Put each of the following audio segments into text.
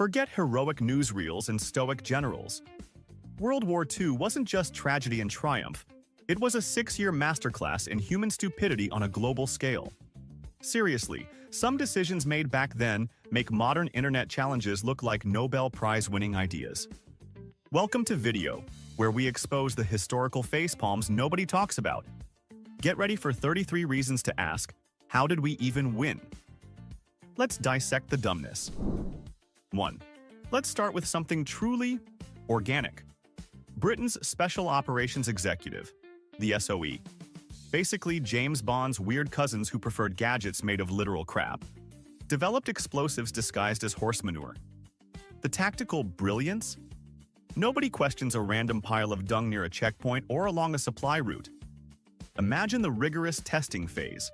Forget heroic newsreels and stoic generals. World War II wasn't just tragedy and triumph. It was a 6-year masterclass in human stupidity on a global scale. Seriously, some decisions made back then make modern internet challenges look like Nobel Prize-winning ideas. Welcome to Video, where we expose the historical facepalms nobody talks about. Get ready for 33 reasons to ask, how did we even win? Let's dissect the dumbness. 1. Let's start with something truly organic. Britain's Special Operations Executive, the SOE. Basically, James Bond's weird cousins who preferred gadgets made of literal crap. Developed explosives disguised as horse manure. The tactical brilliance? Nobody questions a random pile of dung near a checkpoint or along a supply route. Imagine the rigorous testing phase.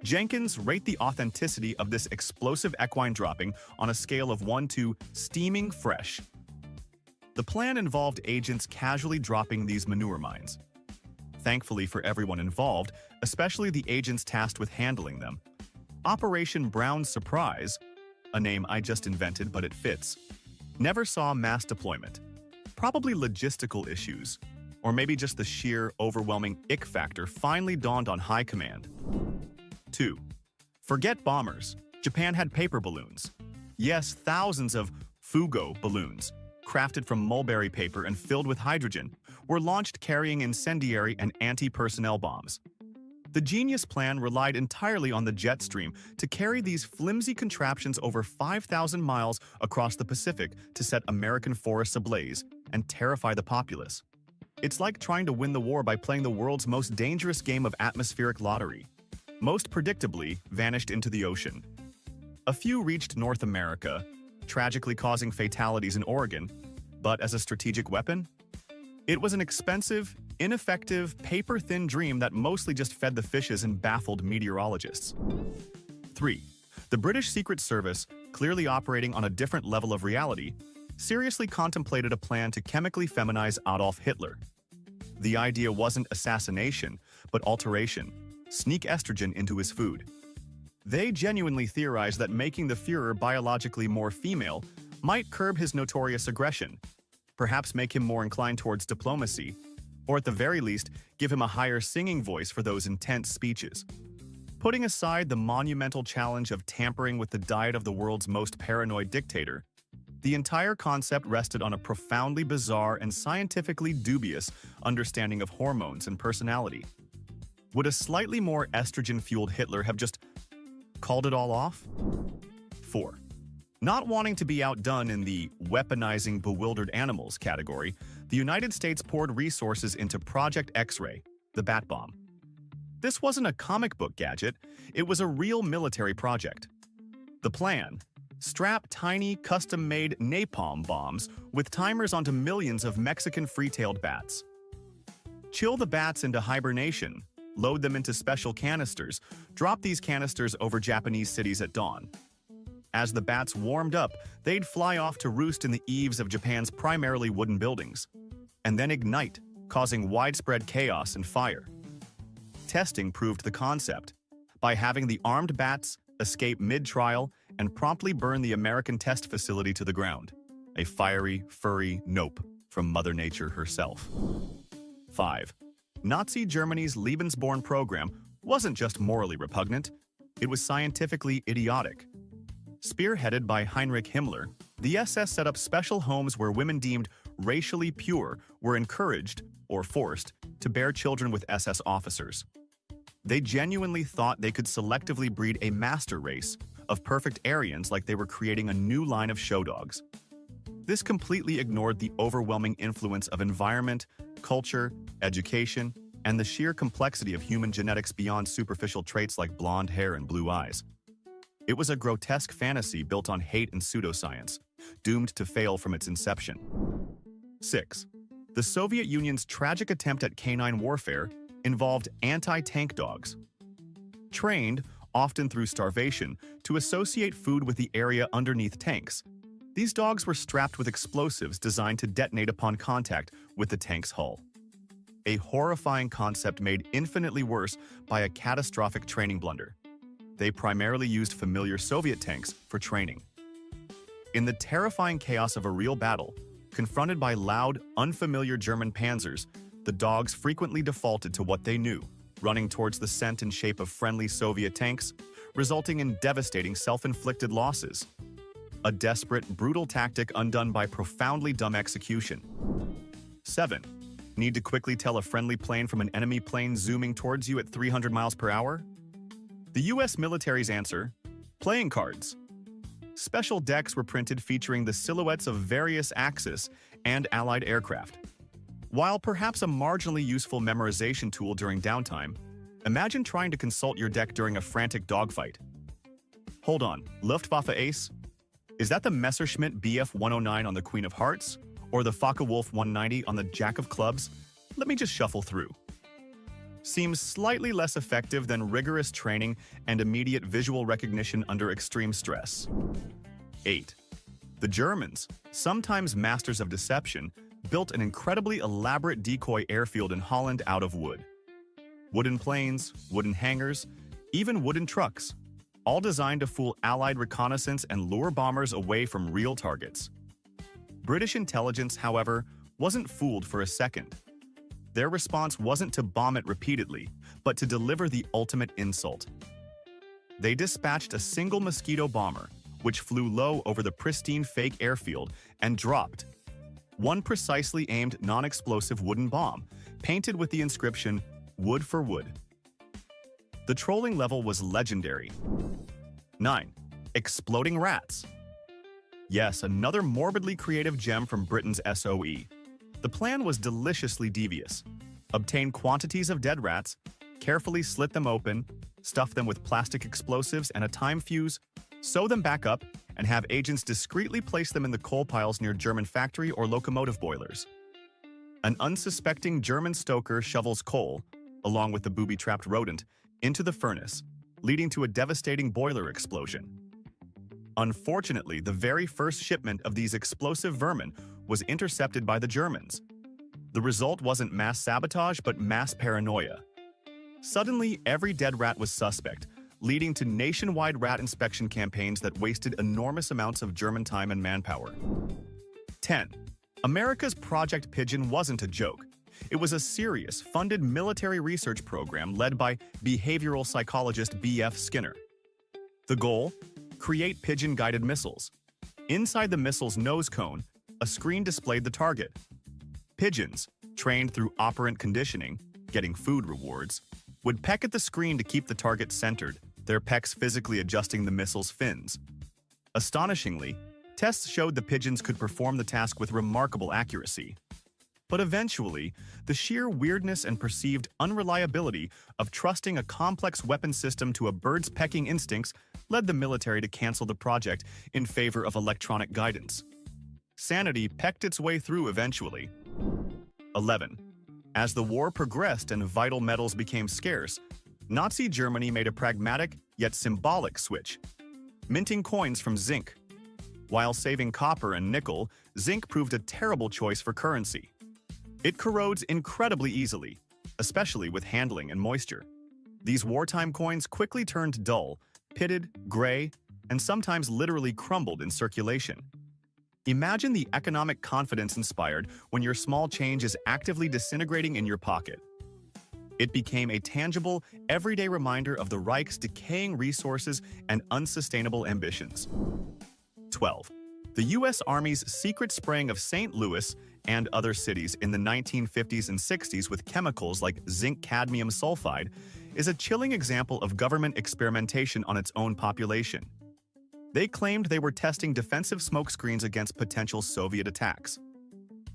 Jenkins rate the authenticity of this explosive equine dropping on a scale of 1 to steaming fresh. The plan involved agents casually dropping these manure mines. Thankfully for everyone involved, especially the agents tasked with handling them, Operation Brown Surprise, a name I just invented but it fits, never saw mass deployment. Probably logistical issues, or maybe just the sheer, overwhelming ick factor finally dawned on high command. 2. Forget bombers. Japan had paper balloons. Yes, thousands of Fugo balloons, crafted from mulberry paper and filled with hydrogen, were launched carrying incendiary and anti-personnel bombs. The genius plan relied entirely on the jet stream to carry these flimsy contraptions over 5,000 miles across the Pacific to set American forests ablaze and terrify the populace. It's like trying to win the war by playing the world's most dangerous game of atmospheric lottery. Most predictably, vanished into the ocean. A few reached North America, tragically causing fatalities in Oregon, but as a strategic weapon? It was an expensive, ineffective, paper-thin dream that mostly just fed the fishes and baffled meteorologists. 3. The British Secret Service, clearly operating on a different level of reality, seriously contemplated a plan to chemically feminize Adolf Hitler. The idea wasn't assassination, but alteration. Sneak estrogen into his food. They genuinely theorized that making the Führer biologically more female might curb his notorious aggression, perhaps make him more inclined towards diplomacy, or at the very least, give him a higher singing voice for those intense speeches. Putting aside the monumental challenge of tampering with the diet of the world's most paranoid dictator, the entire concept rested on a profoundly bizarre and scientifically dubious understanding of hormones and personality. Would a slightly more estrogen-fueled Hitler have just called it all off? 4. Not wanting to be outdone in the weaponizing bewildered animals category, the United States poured resources into Project X-Ray, the bat bomb. This wasn't a comic book gadget, it was a real military project. The plan: strap tiny, custom-made napalm bombs with timers onto millions of Mexican free-tailed bats. Chill the bats into hibernation, load them into special canisters, drop these canisters over Japanese cities at dawn. As the bats warmed up, they'd fly off to roost in the eaves of Japan's primarily wooden buildings, and then ignite, causing widespread chaos and fire. Testing proved the concept, by having the armed bats escape mid-trial and promptly burn the American test facility to the ground. A fiery, furry nope from Mother Nature herself. 5. Nazi Germany's Lebensborn program wasn't just morally repugnant, it was scientifically idiotic. Spearheaded by Heinrich Himmler, the SS set up special homes where women deemed racially pure were encouraged, or forced, to bear children with SS officers. They genuinely thought they could selectively breed a master race of perfect Aryans like they were creating a new line of show dogs. This completely ignored the overwhelming influence of environment, culture, education, and the sheer complexity of human genetics beyond superficial traits like blonde hair and blue eyes. It was a grotesque fantasy built on hate and pseudoscience, doomed to fail from its inception. 6. The Soviet Union's tragic attempt at canine warfare involved anti-tank dogs. Trained, often through starvation, to associate food with the area underneath tanks, these dogs were strapped with explosives designed to detonate upon contact with the tank's hull. A horrifying concept made infinitely worse by a catastrophic training blunder. They primarily used familiar Soviet tanks for training. In the terrifying chaos of a real battle, confronted by loud, unfamiliar German panzers, the dogs frequently defaulted to what they knew, running towards the scent and shape of friendly Soviet tanks, resulting in devastating self-inflicted losses. A desperate, brutal tactic undone by profoundly dumb execution. 7. Need to quickly tell a friendly plane from an enemy plane zooming towards you at 300 miles per hour? The US military's answer? Playing cards. Special decks were printed featuring the silhouettes of various Axis and Allied aircraft. While perhaps a marginally useful memorization tool during downtime, imagine trying to consult your deck during a frantic dogfight. Hold on, Luftwaffe Ace? Is that the Messerschmitt Bf 109 on the Queen of Hearts? Or the Focke-Wulf 190 on the Jack of Clubs? Let me just shuffle through. Seems slightly less effective than rigorous training and immediate visual recognition under extreme stress. 8. The Germans, sometimes masters of deception, built an incredibly elaborate decoy airfield in Holland out of wood. Wooden planes, wooden hangars, even wooden trucks, all designed to fool Allied reconnaissance and lure bombers away from real targets. British intelligence, however, wasn't fooled for a second. Their response wasn't to bomb it repeatedly, but to deliver the ultimate insult. They dispatched a single Mosquito bomber, which flew low over the pristine fake airfield and dropped one precisely aimed non-explosive wooden bomb, painted with the inscription, "Wood for Wood." The trolling level was legendary. 9. Exploding rats. Yes, another morbidly creative gem from Britain's SOE. The plan was deliciously devious. Obtain quantities of dead rats, carefully slit them open, stuff them with plastic explosives and a time fuse, sew them back up, and have agents discreetly place them in the coal piles near German factory or locomotive boilers. An unsuspecting German stoker shovels coal, along with the booby-trapped rodent, into the furnace, leading to a devastating boiler explosion. Unfortunately, the very first shipment of these explosive vermin was intercepted by the Germans. The result wasn't mass sabotage, but mass paranoia. Suddenly, every dead rat was suspect, leading to nationwide rat inspection campaigns that wasted enormous amounts of German time and manpower. 10. America's Project Pigeon wasn't a joke. It was a serious, funded military research program led by behavioral psychologist B.F. Skinner. The goal? Create pigeon-guided missiles. Inside the missile's nose cone, a screen displayed the target. Pigeons, trained through operant conditioning, getting food rewards, would peck at the screen to keep the target centered, their pecks physically adjusting the missile's fins. Astonishingly, tests showed the pigeons could perform the task with remarkable accuracy. But eventually, the sheer weirdness and perceived unreliability of trusting a complex weapon system to a bird's pecking instincts led the military to cancel the project in favor of electronic guidance. Sanity pecked its way through eventually. 11. As the war progressed and vital metals became scarce, Nazi Germany made a pragmatic yet symbolic switch, minting coins from zinc. While saving copper and nickel, zinc proved a terrible choice for currency. It corrodes incredibly easily, especially with handling and moisture. These wartime coins quickly turned dull, pitted, gray, and sometimes literally crumbled in circulation. Imagine the economic confidence inspired when your small change is actively disintegrating in your pocket. It became a tangible, everyday reminder of the Reich's decaying resources and unsustainable ambitions. 12. The U.S. Army's secret spraying of St. Louis and other cities in the 1950s and 60s with chemicals like zinc-cadmium sulfide is a chilling example of government experimentation on its own population. They claimed they were testing defensive smokescreens against potential Soviet attacks.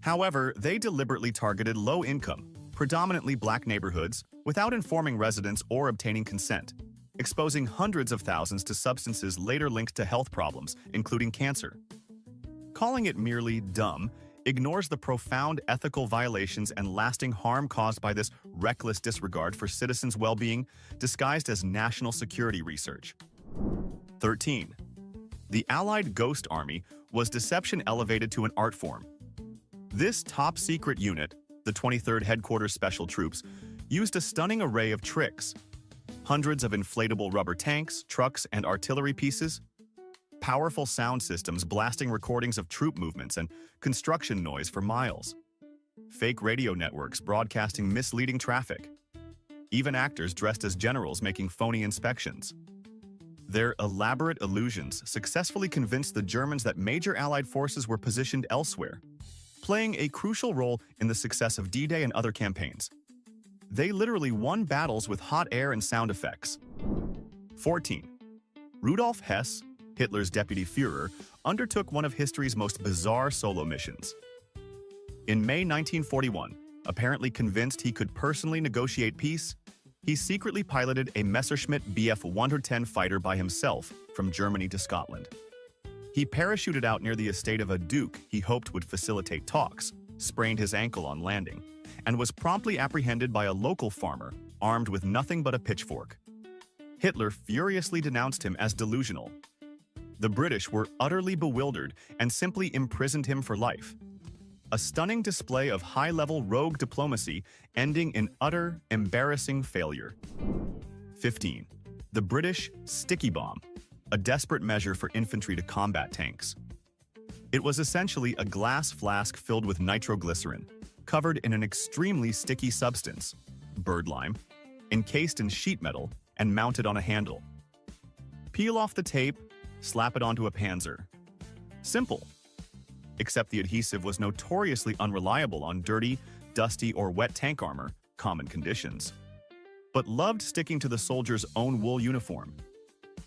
However, they deliberately targeted low-income, predominantly black neighborhoods without informing residents or obtaining consent, exposing hundreds of thousands to substances later linked to health problems, including cancer. Calling it merely dumb ignores the profound ethical violations and lasting harm caused by this reckless disregard for citizens' well-being disguised as national security research. 13. The Allied Ghost Army was deception elevated to an art form. This top-secret unit, the 23rd Headquarters Special Troops, used a stunning array of tricks. Hundreds of inflatable rubber tanks, trucks, and artillery pieces. powerful sound systems blasting recordings of troop movements and construction noise for miles. Fake radio networks broadcasting misleading traffic. Even actors dressed as generals making phony inspections. Their elaborate illusions successfully convinced the Germans that major Allied forces were positioned elsewhere, playing a crucial role in the success of D-Day and other campaigns. They literally won battles with hot air and sound effects. 14. Rudolf Hess, Hitler's deputy Führer, undertook one of history's most bizarre solo missions. In May 1941, apparently convinced he could personally negotiate peace, he secretly piloted a Messerschmitt Bf 110 fighter by himself from Germany to Scotland. He parachuted out near the estate of a duke he hoped would facilitate talks, sprained his ankle on landing, and was promptly apprehended by a local farmer armed with nothing but a pitchfork. Hitler furiously denounced him as delusional. The British were utterly bewildered and simply imprisoned him for life. A stunning display of high-level rogue diplomacy ending in utter, embarrassing failure. 15. The British sticky bomb, a desperate measure for infantry to combat tanks. It was essentially a glass flask filled with nitroglycerin, covered in an extremely sticky substance, birdlime, encased in sheet metal, and mounted on a handle. Peel off the tape, slap it onto a panzer. Simple. Except the adhesive was notoriously unreliable on dirty, dusty, or wet tank armor, common conditions, but loved sticking to the soldier's own wool uniform.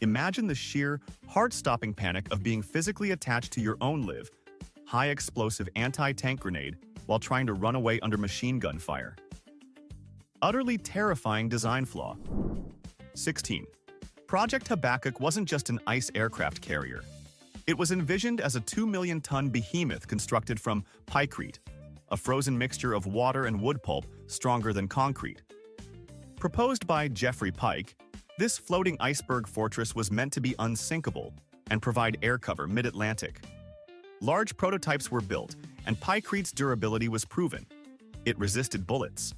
Imagine the sheer, heart-stopping panic of being physically attached to your own live, high-explosive anti-tank grenade while trying to run away under machine gun fire. Utterly terrifying design flaw. 16. Project Habakkuk wasn't just an ice aircraft carrier. It was envisioned as a 2-million-ton behemoth constructed from pykrete, a frozen mixture of water and wood pulp stronger than concrete. Proposed by Geoffrey Pike, this floating iceberg fortress was meant to be unsinkable and provide air cover mid-Atlantic. Large prototypes were built, and pykrete's durability was proven. It resisted bullets.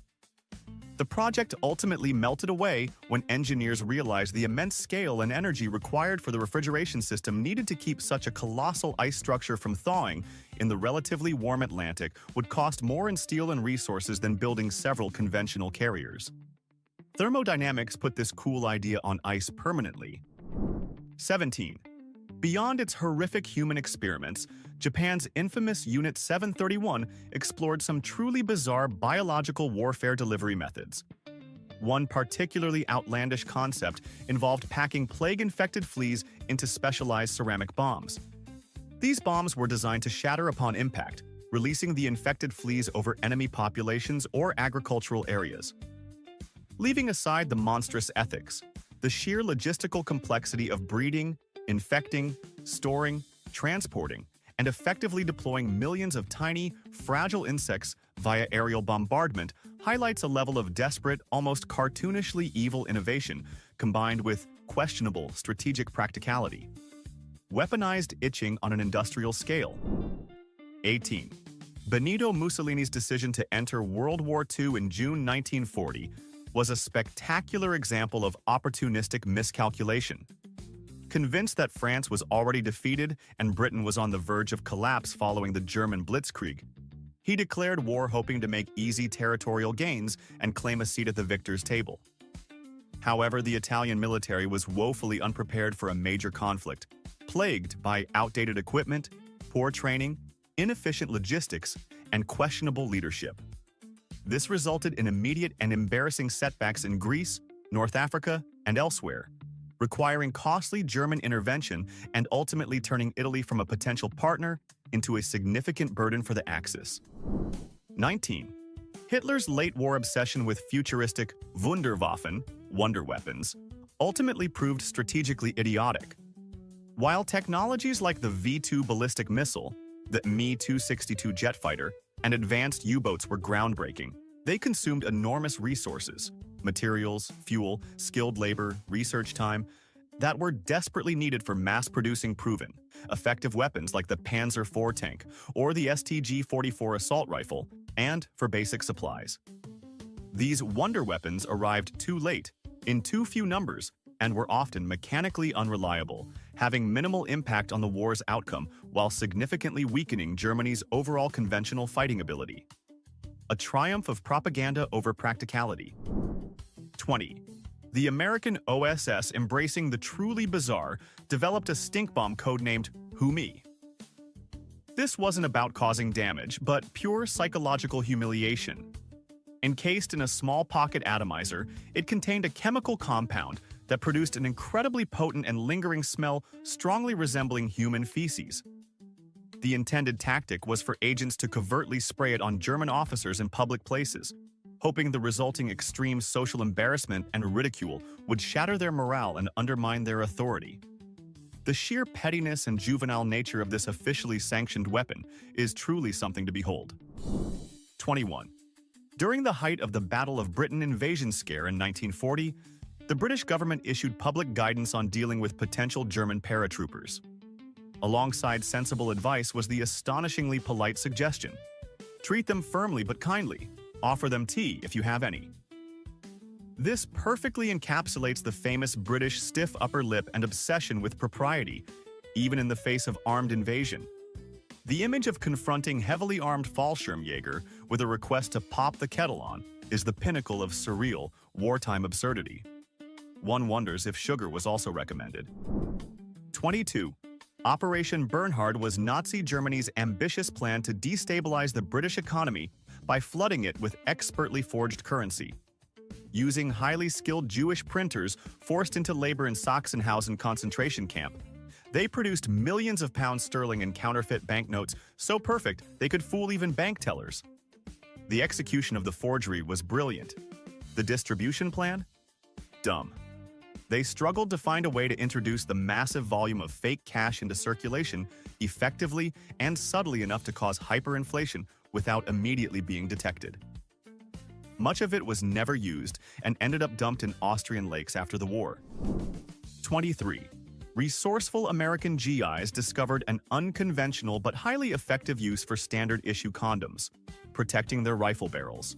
The project ultimately melted away when engineers realized the immense scale and energy required for the refrigeration system needed to keep such a colossal ice structure from thawing in the relatively warm Atlantic would cost more in steel and resources than building several conventional carriers. Thermodynamics put this cool idea on ice permanently. 17. Beyond its horrific human experiments, Japan's infamous Unit 731 explored some truly bizarre biological warfare delivery methods. One particularly outlandish concept involved packing plague-infected fleas into specialized ceramic bombs. These bombs were designed to shatter upon impact, releasing the infected fleas over enemy populations or agricultural areas. Leaving aside the monstrous ethics, the sheer logistical complexity of breeding, infecting, storing, transporting, and effectively deploying millions of tiny, fragile insects via aerial bombardment highlights a level of desperate, almost cartoonishly evil innovation combined with questionable strategic practicality. Weaponized itching on an industrial scale. 18. Benito Mussolini's decision to enter World War II in June 1940 was a spectacular example of opportunistic miscalculation. Convinced that France was already defeated and Britain was on the verge of collapse following the German Blitzkrieg, he declared war hoping to make easy territorial gains and claim a seat at the victor's table. However, the Italian military was woefully unprepared for a major conflict, plagued by outdated equipment, poor training, inefficient logistics, and questionable leadership. This resulted in immediate and embarrassing setbacks in Greece, North Africa, and elsewhere, requiring costly German intervention and ultimately turning Italy from a potential partner into a significant burden for the Axis. 19. Hitler's late-war obsession with futuristic Wunderwaffen, wonder weapons, ultimately proved strategically idiotic. While technologies like the V-2 ballistic missile, the Me-262 jet fighter, and advanced U-boats were groundbreaking, they consumed enormous resources, materials, fuel, skilled labor, research time, that were desperately needed for mass-producing proven, effective weapons like the Panzer IV tank or the STG-44 assault rifle, and for basic supplies. These wonder weapons arrived too late, in too few numbers, and were often mechanically unreliable, having minimal impact on the war's outcome while significantly weakening Germany's overall conventional fighting ability. A triumph of propaganda over practicality. 20. The American OSS, embracing the truly bizarre, developed a stink bomb codenamed Who Me. This wasn't about causing damage, but pure psychological humiliation. Encased in a small pocket atomizer, it contained a chemical compound that produced an incredibly potent and lingering smell strongly resembling human feces. The intended tactic was for agents to covertly spray it on German officers in public places, hoping the resulting extreme social embarrassment and ridicule would shatter their morale and undermine their authority. The sheer pettiness and juvenile nature of this officially sanctioned weapon is truly something to behold. 21. During the height of the Battle of Britain invasion scare in 1940, the British government issued public guidance on dealing with potential German paratroopers. Alongside sensible advice was the astonishingly polite suggestion: treat them firmly but kindly. Offer them tea if you have any. This perfectly encapsulates the famous British stiff upper lip and obsession with propriety, even in the face of armed invasion. The image of confronting heavily armed Fallschirmjäger with a request to pop the kettle on is the pinnacle of surreal, wartime absurdity. One wonders if sugar was also recommended. 22. Operation Bernhard was Nazi Germany's ambitious plan to destabilize the British economy by flooding it with expertly forged currency. Using highly skilled Jewish printers forced into labor in Sachsenhausen concentration camp, they produced millions of pounds sterling in counterfeit banknotes so perfect they could fool even bank tellers. The execution of the forgery was brilliant. The distribution plan? Dumb. They struggled to find a way to introduce the massive volume of fake cash into circulation effectively and subtly enough to cause hyperinflation without immediately being detected. Much of it was never used and ended up dumped in Austrian lakes after the war. 23. Resourceful American GIs discovered an unconventional but highly effective use for standard-issue condoms, protecting their rifle barrels.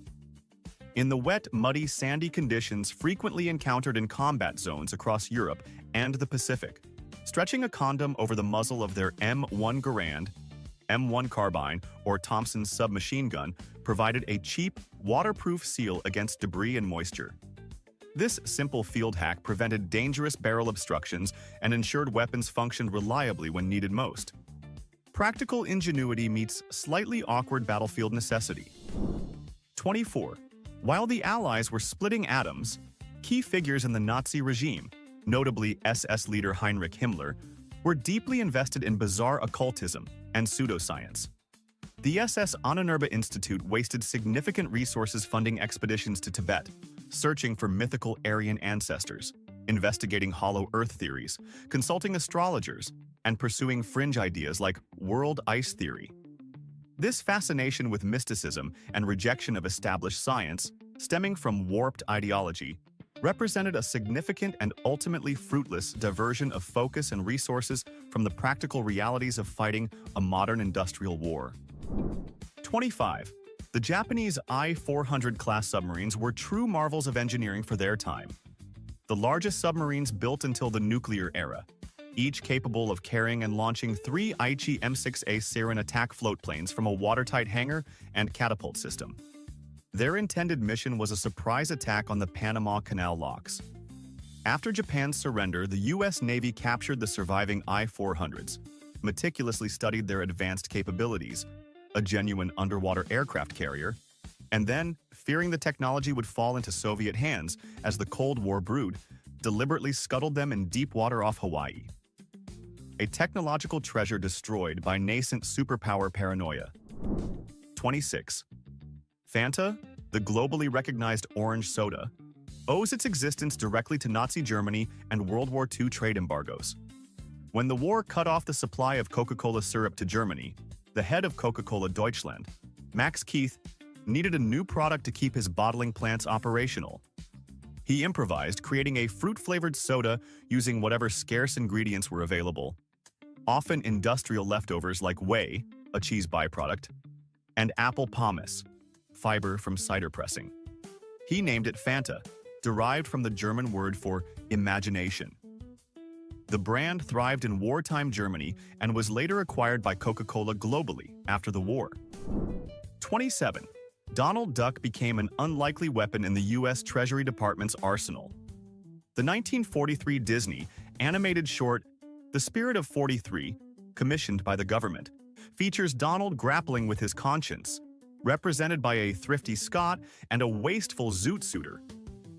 In the wet, muddy, sandy conditions frequently encountered in combat zones across Europe and the Pacific, stretching a condom over the muzzle of their M1 Garand, M1 carbine, or Thompson submachine gun provided a cheap, waterproof seal against debris and moisture. This simple field hack prevented dangerous barrel obstructions and ensured weapons functioned reliably when needed most. Practical ingenuity meets slightly awkward battlefield necessity. 24. While the Allies were splitting atoms, key figures in the Nazi regime, notably SS leader Heinrich Himmler, were deeply invested in bizarre occultism and pseudoscience. The SS Ahnenerbe Institute wasted significant resources funding expeditions to Tibet, searching for mythical Aryan ancestors, investigating hollow Earth theories, consulting astrologers, and pursuing fringe ideas like world ice theory. This fascination with mysticism and rejection of established science, stemming from warped ideology, represented a significant and ultimately fruitless diversion of focus and resources from the practical realities of fighting a modern industrial war. 25. The Japanese I-400 class submarines were true marvels of engineering for their time. The largest submarines built until the nuclear era, each capable of carrying and launching 3 Aichi M6A Seirin attack floatplanes from a watertight hangar and catapult system. Their intended mission was a surprise attack on the Panama Canal locks. After Japan's surrender, the U.S. Navy captured the surviving I-400s, meticulously studied their advanced capabilities, a genuine underwater aircraft carrier, and then, fearing the technology would fall into Soviet hands as the Cold War brewed, deliberately scuttled them in deep water off Hawaii. A technological treasure destroyed by nascent superpower paranoia. 26. Fanta, the globally recognized orange soda, owes its existence directly to Nazi Germany and World War II trade embargoes. When the war cut off the supply of Coca-Cola syrup to Germany, the head of Coca-Cola Deutschland, Max Keith, needed a new product to keep his bottling plants operational. He improvised, creating a fruit-flavored soda using whatever scarce ingredients were available, often industrial leftovers like whey, a cheese byproduct, and apple pomace, fiber from cider pressing. He named it Fanta, derived from the German word for imagination. The brand thrived in wartime Germany and was later acquired by Coca-Cola globally after the war. 27. Donald Duck became an unlikely weapon in the U.S. Treasury Department's arsenal. The 1943 Disney animated short The Spirit of 43, commissioned by the government, features Donald grappling with his conscience, represented by a thrifty Scot and a wasteful zoot suitor,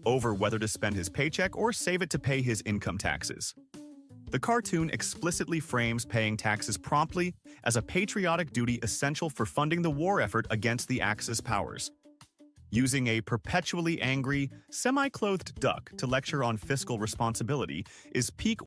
over whether to spend his paycheck or save it to pay his income taxes. The cartoon explicitly frames paying taxes promptly as a patriotic duty essential for funding the war effort against the Axis powers. Using a perpetually angry, semi-clothed duck to lecture on fiscal responsibility is peak